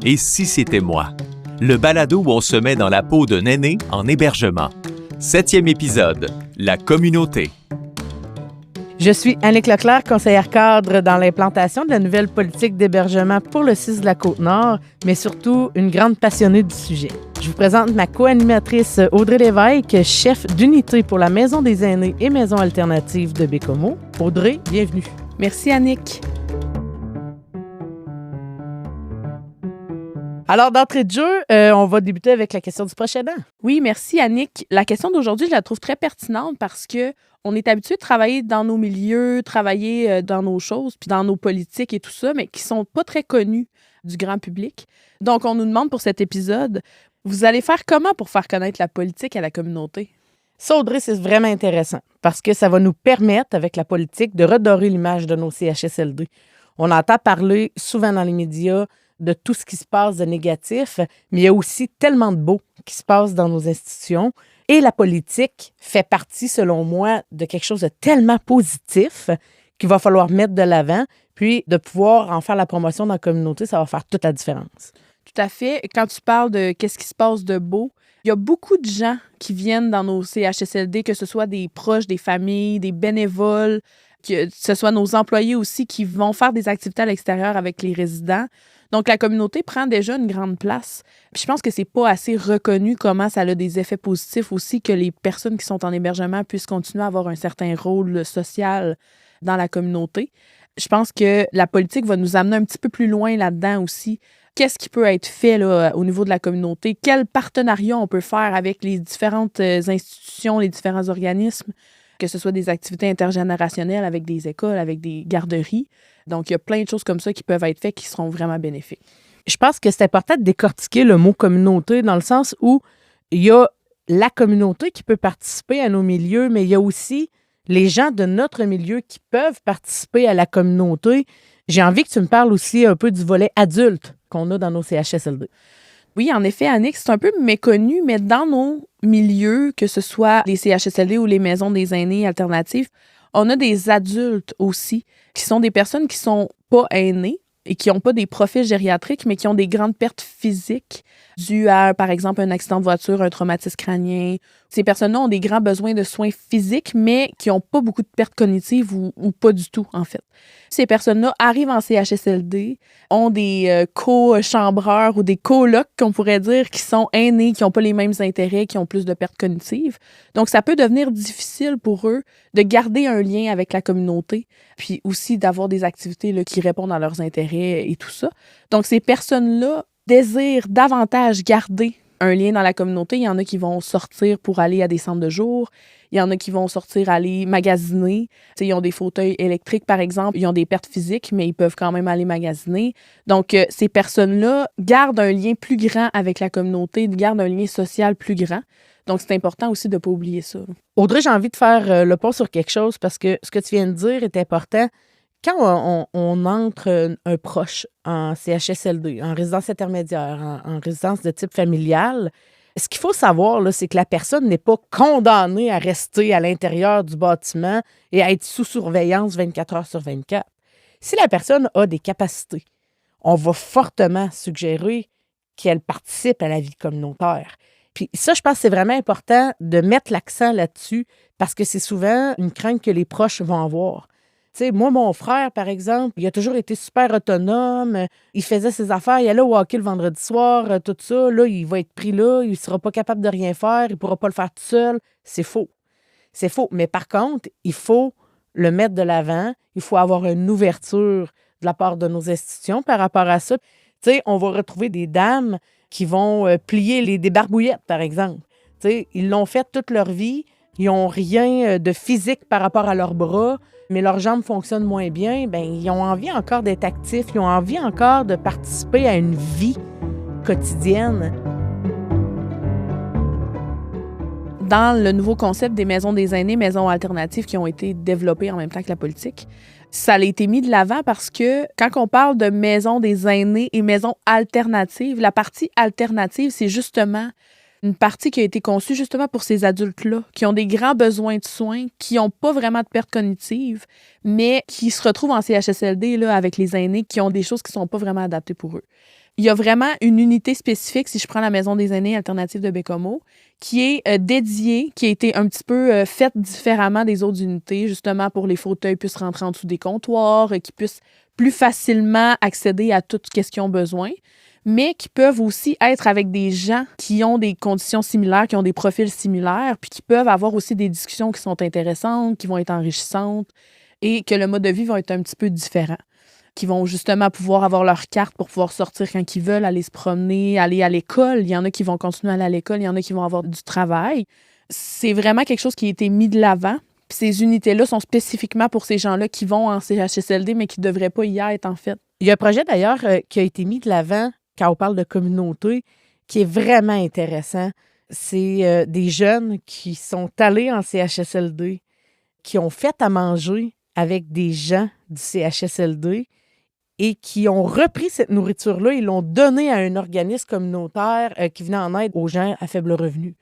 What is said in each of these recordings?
Et si c'était moi? Le balado où on se met dans la peau d'un aîné en hébergement. 7e épisode, la communauté. Je suis Annick Leclerc, conseillère cadre dans l'implantation de la nouvelle politique d'hébergement pour le 6 de la Côte-Nord, mais surtout une grande passionnée du sujet. Je vous présente ma co-animatrice Audrey Lévesque, chef d'unité pour la Maison des aînés et Maison alternative de Baie-Comeau. Audrey, bienvenue. Merci, Annick. Alors, d'entrée de jeu, on va débuter avec la question du prochain an. Oui, merci, Annick. La question d'aujourd'hui, je la trouve très pertinente parce que on est habitué de travailler dans nos milieux, travailler dans nos choses, puis dans nos politiques et tout ça, mais qui sont pas très connus du grand public. Donc, on nous demande pour cet épisode, vous allez faire comment pour faire connaître la politique à la communauté? Ça, Audrey, c'est vraiment intéressant parce que ça va nous permettre, avec la politique, de redorer l'image de nos CHSLD. On entend parler souvent dans les médias de tout ce qui se passe de négatif, mais il y a aussi tellement de beau qui se passe dans nos institutions. Et la politique fait partie, selon moi, de quelque chose de tellement positif qu'il va falloir mettre de l'avant, puis de pouvoir en faire la promotion dans la communauté, ça va faire toute la différence. Tout à fait. Quand tu parles de qu'est-ce qui se passe de beau, il y a beaucoup de gens qui viennent dans nos CHSLD, que ce soit des proches, des familles, des bénévoles, que ce soit nos employés aussi qui vont faire des activités à l'extérieur avec les résidents. Donc, la communauté prend déjà une grande place. Puis je pense que c'est pas assez reconnu comment ça a des effets positifs aussi que les personnes qui sont en hébergement puissent continuer à avoir un certain rôle social dans la communauté. Je pense que la politique va nous amener un petit peu plus loin là-dedans aussi. Qu'est-ce qui peut être fait là, au niveau de la communauté? Quel partenariat on peut faire avec les différentes institutions, les différents organismes, que ce soit des activités intergénérationnelles avec des écoles, avec des garderies. Donc, il y a plein de choses comme ça qui peuvent être faites qui seront vraiment bénéfiques. Je pense que c'est important de décortiquer le mot communauté dans le sens où il y a la communauté qui peut participer à nos milieux, mais il y a aussi les gens de notre milieu qui peuvent participer à la communauté. J'ai envie que tu me parles aussi un peu du volet adulte qu'on a dans nos CHSLD. Oui, en effet, Annick, c'est un peu méconnu, mais dans nos milieux, que ce soit les CHSLD ou les maisons des aînés alternatives, on a des adultes aussi, qui sont des personnes qui sont pas aînées et qui n'ont pas des profils gériatriques, mais qui ont des grandes pertes physiques dues à, par exemple, un accident de voiture, un traumatisme crânien. Ces personnes-là ont des grands besoins de soins physiques, mais qui n'ont pas beaucoup de pertes cognitives ou pas du tout, en fait. Ces personnes-là arrivent en CHSLD, ont des co-chambreurs ou des colocs, qu'on pourrait dire, qui sont aînés, qui n'ont pas les mêmes intérêts, qui ont plus de pertes cognitives. Donc, ça peut devenir difficile pour eux de garder un lien avec la communauté, puis aussi d'avoir des activités là, qui répondent à leurs intérêts et tout ça. Donc, ces personnes-là désirent davantage garder un lien dans la communauté. Il y en a qui vont sortir pour aller à des centres de jour. Il y en a qui vont sortir aller magasiner. T'sais, ils ont des fauteuils électriques, par exemple. Ils ont des pertes physiques, mais ils peuvent quand même aller magasiner. Donc, ces personnes-là gardent un lien plus grand avec la communauté, gardent un lien social plus grand. Donc, c'est important aussi de ne pas oublier ça. Audrey, j'ai envie de faire le pont sur quelque chose parce que ce que tu viens de dire est important. Quand on entre un proche en CHSLD, en résidence intermédiaire, en résidence de type familial, ce qu'il faut savoir, là, c'est que la personne n'est pas condamnée à rester à l'intérieur du bâtiment et à être sous surveillance 24 heures sur 24. Si la personne a des capacités, on va fortement suggérer qu'elle participe à la vie communautaire. Puis ça, je pense que c'est vraiment important de mettre l'accent là-dessus parce que c'est souvent une crainte que les proches vont avoir. Tu sais, moi, mon frère, par exemple, il a toujours été super autonome. Il faisait ses affaires. Il allait au hockey le vendredi soir, tout ça. Là, il va être pris là. Il ne sera pas capable de rien faire. Il ne pourra pas le faire tout seul. C'est faux. C'est faux. Mais par contre, il faut le mettre de l'avant. Il faut avoir une ouverture de la part de nos institutions par rapport à ça. Tu sais, on va retrouver des dames qui vont plier des barbouillettes, par exemple. Tu sais, ils l'ont fait toute leur vie. Ils n'ont rien de physique par rapport à leurs bras, mais leurs jambes fonctionnent moins bien. Bien, ils ont envie encore d'être actifs. Ils ont envie encore de participer à une vie quotidienne. Dans le nouveau concept des maisons des aînés, maisons alternatives qui ont été développées en même temps que la politique, ça a été mis de l'avant parce que quand on parle de maisons des aînés et maisons alternatives, la partie alternative, c'est justement une partie qui a été conçue justement pour ces adultes-là, qui ont des grands besoins de soins, qui n'ont pas vraiment de perte cognitive, mais qui se retrouvent en CHSLD là, avec les aînés qui ont des choses qui ne sont pas vraiment adaptées pour eux. Il y a vraiment une unité spécifique, si je prends la Maison des aînés alternative de Baie-Comeau, qui est dédiée, qui a été un petit peu faite différemment des autres unités, justement pour les fauteuils puissent rentrer en dessous des comptoirs, qu'ils puissent plus facilement accéder à tout ce qu'ils ont besoin, mais qui peuvent aussi être avec des gens qui ont des conditions similaires, qui ont des profils similaires, puis qui peuvent avoir aussi des discussions qui sont intéressantes, qui vont être enrichissantes, et que le mode de vie va être un petit peu différent, qui vont justement pouvoir avoir leur carte pour pouvoir sortir quand ils veulent, aller se promener, aller à l'école. Il y en a qui vont continuer à aller à l'école, il y en a qui vont avoir du travail. C'est vraiment quelque chose qui a été mis de l'avant. Puis ces unités-là sont spécifiquement pour ces gens-là qui vont en CHSLD, mais qui ne devraient pas y être, en fait. Il y a un projet, d'ailleurs, qui a été mis de l'avant quand on parle de communauté, qui est vraiment intéressant. C'est des jeunes qui sont allés en CHSLD, qui ont fait à manger avec des gens du CHSLD et qui ont repris cette nourriture-là, ils l'ont donnée à un organisme communautaire qui venait en aide aux gens à faible revenu.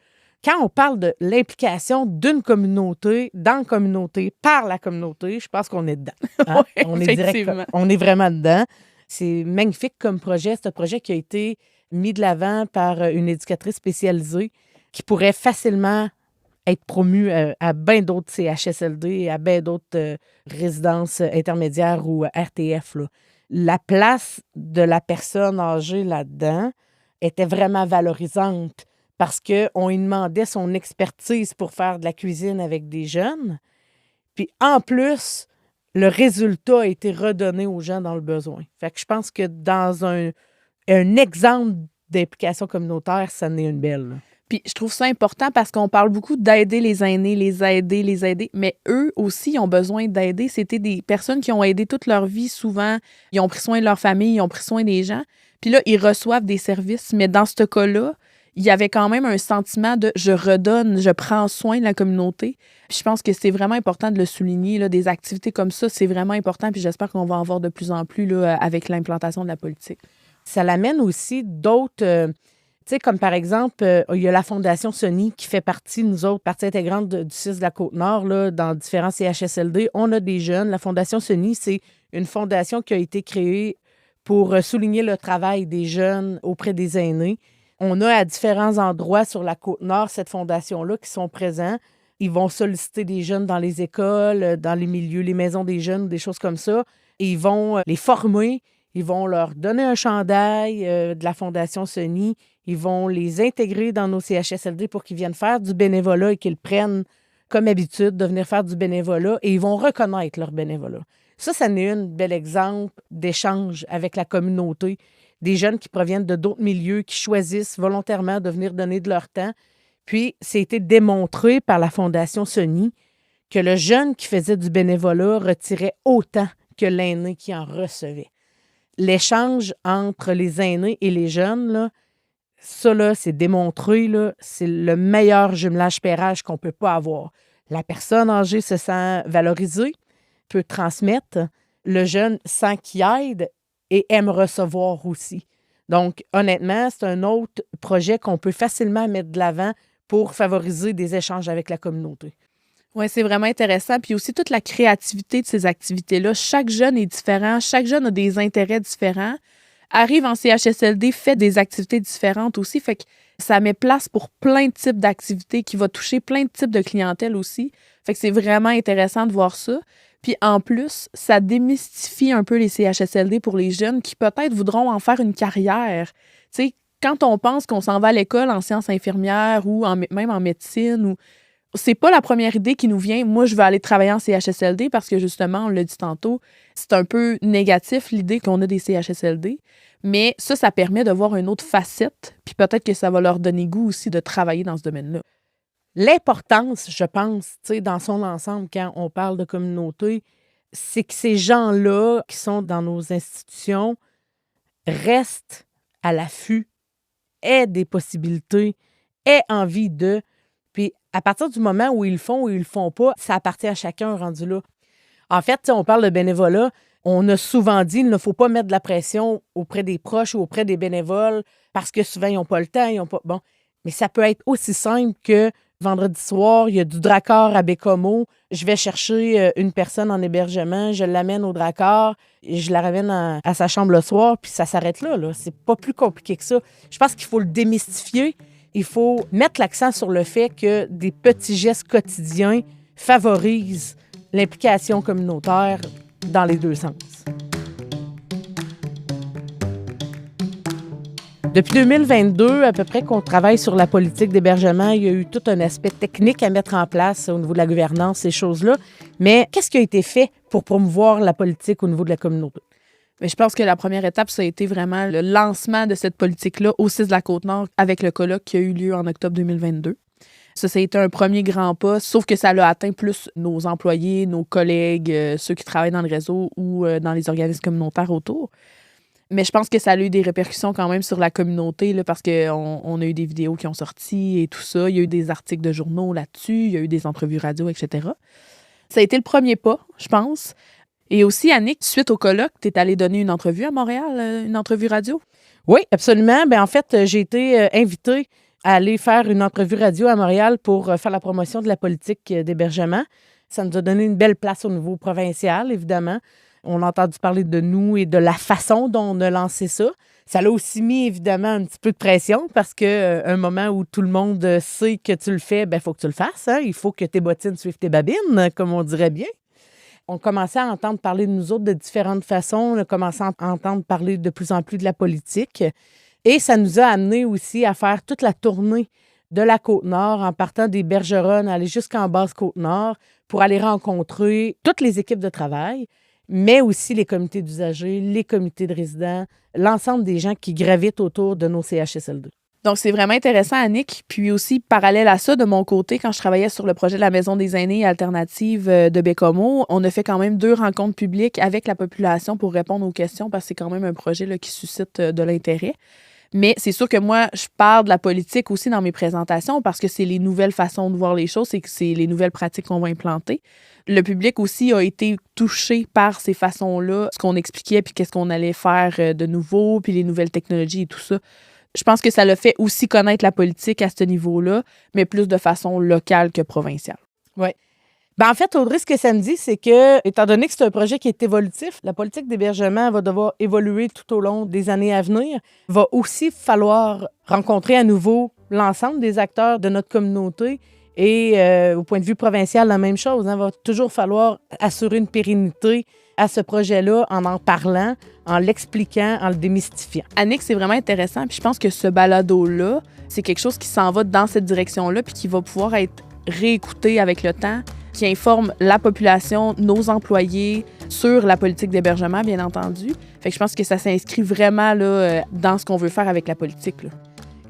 Quand on parle de l'implication d'une communauté, dans la communauté, par la communauté, je pense qu'on est dedans. Hein? Oui, On est effectivement. on est vraiment dedans. C'est magnifique comme projet. C'est un projet qui a été mis de l'avant par une éducatrice spécialisée qui pourrait facilement être promu à bien d'autres CHSLD et à bien d'autres résidences intermédiaires ou RTF. Là. La place de la personne âgée là-dedans était vraiment valorisante parce qu'on lui demandait son expertise pour faire de la cuisine avec des jeunes. Puis en plus, le résultat a été redonné aux gens dans le besoin. Fait que je pense que dans un exemple d'implication communautaire, ça en est une belle. Là. Puis je trouve ça important parce qu'on parle beaucoup d'aider les aînés, les aider. Mais eux aussi, ils ont besoin d'aider. C'était des personnes qui ont aidé toute leur vie souvent. Ils ont pris soin de leur famille, ils ont pris soin des gens. Puis là, ils reçoivent des services. Mais dans ce cas-là, il y avait quand même un sentiment de « je redonne, je prends soin de la communauté ». Puis je pense que c'est vraiment important de le souligner. Là, des activités comme ça, c'est vraiment important. Puis j'espère qu'on va en voir de plus en plus là, avec l'implantation de la politique. Ça l'amène aussi d'autres... tu sais, comme par exemple, il y a la Fondation Sony qui fait partie, nous autres, partie intégrante du CIS de la Côte-Nord, là, dans différents CHSLD. On a des jeunes. La Fondation Sony, c'est une fondation qui a été créée pour souligner le travail des jeunes auprès des aînés. On a à différents endroits sur la Côte-Nord cette fondation-là qui sont présents. Ils vont solliciter des jeunes dans les écoles, dans les milieux, les maisons des jeunes, des choses comme ça. Et ils vont les former. Ils vont leur donner un chandail de la Fondation Sony. Ils vont les intégrer dans nos CHSLD pour qu'ils viennent faire du bénévolat et qu'ils prennent comme habitude de venir faire du bénévolat et ils vont reconnaître leur bénévolat. Ça n'est un bel exemple d'échange avec la communauté. Des jeunes qui proviennent de d'autres milieux, qui choisissent volontairement de venir donner de leur temps. Puis, c'est été démontré par la Fondation Sony que le jeune qui faisait du bénévolat retirait autant que l'aîné qui en recevait. L'échange entre les aînés et les jeunes, là, ça, là, c'est démontré, là, c'est le meilleur jumelage-pairage qu'on ne peut pas avoir. La personne âgée se sent valorisée, peut transmettre. Le jeune sent qu'il aide et aime recevoir aussi. Donc, honnêtement, c'est un autre projet qu'on peut facilement mettre de l'avant pour favoriser des échanges avec la communauté. Oui, c'est vraiment intéressant. Puis aussi toute la créativité de ces activités-là. Chaque jeune est différent, chaque jeune a des intérêts différents. Arrive en CHSLD, fait des activités différentes aussi. Fait que ça met place pour plein de types d'activités qui va toucher plein de types de clientèle aussi. Fait que c'est vraiment intéressant de voir ça. Puis en plus, ça démystifie un peu les CHSLD pour les jeunes qui peut-être voudront en faire une carrière. Tu sais, quand on pense qu'on s'en va à l'école en sciences infirmières ou même en médecine, ou c'est pas la première idée qui nous vient. Moi, je veux aller travailler en CHSLD parce que justement, on l'a dit tantôt, c'est un peu négatif l'idée qu'on a des CHSLD. Mais ça permet de voir une autre facette. Puis peut-être que ça va leur donner goût aussi de travailler dans ce domaine-là. L'importance, je pense, tu sais, dans son ensemble, quand on parle de communauté, c'est que ces gens-là qui sont dans nos institutions restent à l'affût, aient des possibilités, aient envie de. Puis à partir du moment où ils le font ou ils le font pas, ça appartient à chacun rendu là. En fait, on parle de bénévolat. On a souvent dit qu'il ne faut pas mettre de la pression auprès des proches ou auprès des bénévoles parce que souvent, ils n'ont pas le temps, ils n'ont pas. Bon, mais ça peut être aussi simple que Vendredi soir, il y a du Drakkar à Bécomo. Je vais chercher une personne en hébergement, je l'amène au Drakkar, et je la ramène à sa chambre le soir, puis ça s'arrête là. C'est pas plus compliqué que ça. Je pense qu'il faut le démystifier. Il faut mettre l'accent sur le fait que des petits gestes quotidiens favorisent l'implication communautaire dans les deux sens. Depuis 2022, à peu près qu'on travaille sur la politique d'hébergement, il y a eu tout un aspect technique à mettre en place au niveau de la gouvernance, ces choses-là. Mais qu'est-ce qui a été fait pour promouvoir la politique au niveau de la communauté? Mais je pense que la première étape, ça a été vraiment le lancement de cette politique-là au CIS de la Côte-Nord avec le colloque qui a eu lieu en octobre 2022. Ça a été un premier grand pas, sauf que ça a atteint plus nos employés, nos collègues, ceux qui travaillent dans le réseau ou dans les organismes communautaires autour. Mais je pense que ça a eu des répercussions quand même sur la communauté là, parce qu'on a eu des vidéos qui ont sorti et tout ça. Il y a eu des articles de journaux là-dessus, il y a eu des entrevues radio, etc. Ça a été le premier pas, je pense. Et aussi, Annick, suite au colloque, tu es allée donner une entrevue à Montréal, une entrevue radio? Oui, absolument. En fait, j'ai été invitée à aller faire une entrevue radio à Montréal pour faire la promotion de la politique d'hébergement. Ça nous a donné une belle place au niveau provincial, évidemment. On a entendu parler de nous et de la façon dont on a lancé ça. Ça l'a aussi mis, évidemment, un petit peu de pression parce qu'un moment où tout le monde sait que tu le fais, il faut que tu le fasses. Hein? Il faut que tes bottines suivent tes babines, comme on dirait bien. On commençait à entendre parler de nous autres de différentes façons. On a commencé à entendre parler de plus en plus de la politique. Et ça nous a amené aussi à faire toute la tournée de la Côte-Nord en partant des Bergeronnes, aller jusqu'en Basse-Côte-Nord pour aller rencontrer toutes les équipes de travail, mais aussi les comités d'usagers, les comités de résidents, l'ensemble des gens qui gravitent autour de nos CHSLD. Donc, c'est vraiment intéressant, Annick. Puis aussi, parallèle à ça, de mon côté, quand je travaillais sur le projet de la Maison des aînés alternative de Bécomo, on a fait quand même 2 rencontres publiques avec la population pour répondre aux questions parce que c'est quand même un projet là, qui suscite de l'intérêt. Mais c'est sûr que moi, je parle de la politique aussi dans mes présentations parce que c'est les nouvelles façons de voir les choses, c'est les nouvelles pratiques qu'on va implanter. Le public aussi a été touché par ces façons-là, ce qu'on expliquait, puis qu'est-ce qu'on allait faire de nouveau, puis les nouvelles technologies et tout ça. Je pense que ça l'a fait aussi connaître la politique à ce niveau-là, mais plus de façon locale que provinciale. Oui. En fait, Audrey, ce que ça me dit, c'est que, étant donné que c'est un projet qui est évolutif, la politique d'hébergement va devoir évoluer tout au long des années à venir. Il va aussi falloir rencontrer à nouveau l'ensemble des acteurs de notre communauté. Et au point de vue provincial, la même chose. Il va toujours falloir assurer une pérennité à ce projet-là en parlant, en l'expliquant, en le démystifiant. Annick, c'est vraiment intéressant. Puis je pense que ce balado-là, c'est quelque chose qui s'en va dans cette direction-là puis qui va pouvoir être réécouté avec le temps, qui informe la population, nos employés sur la politique d'hébergement, bien entendu. Fait que je pense que ça s'inscrit vraiment là, dans ce qu'on veut faire avec la politique, là.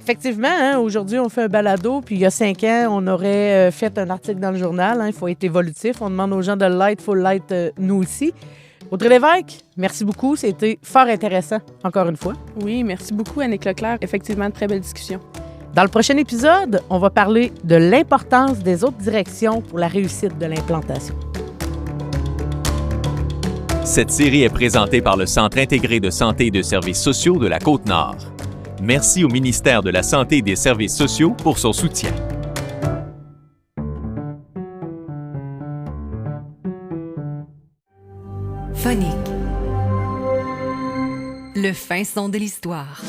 Effectivement, hein, aujourd'hui, on fait un balado, puis il y a 5 ans, on aurait fait un article dans le journal. Hein, il faut être évolutif. On demande aux gens de l'être, il faut l'être nous aussi. Audrey Lévesque, merci beaucoup. C'était fort intéressant, encore une fois. Oui, merci beaucoup, Annick Leclerc. Effectivement, une très belle discussion. Dans le prochain épisode, on va parler de l'importance des autres directions pour la réussite de l'implantation. Cette série est présentée par le Centre intégré de santé et de services sociaux de la Côte-Nord. Merci au ministère de la Santé et des Services sociaux pour son soutien. Phonique. Le fin son de l'histoire.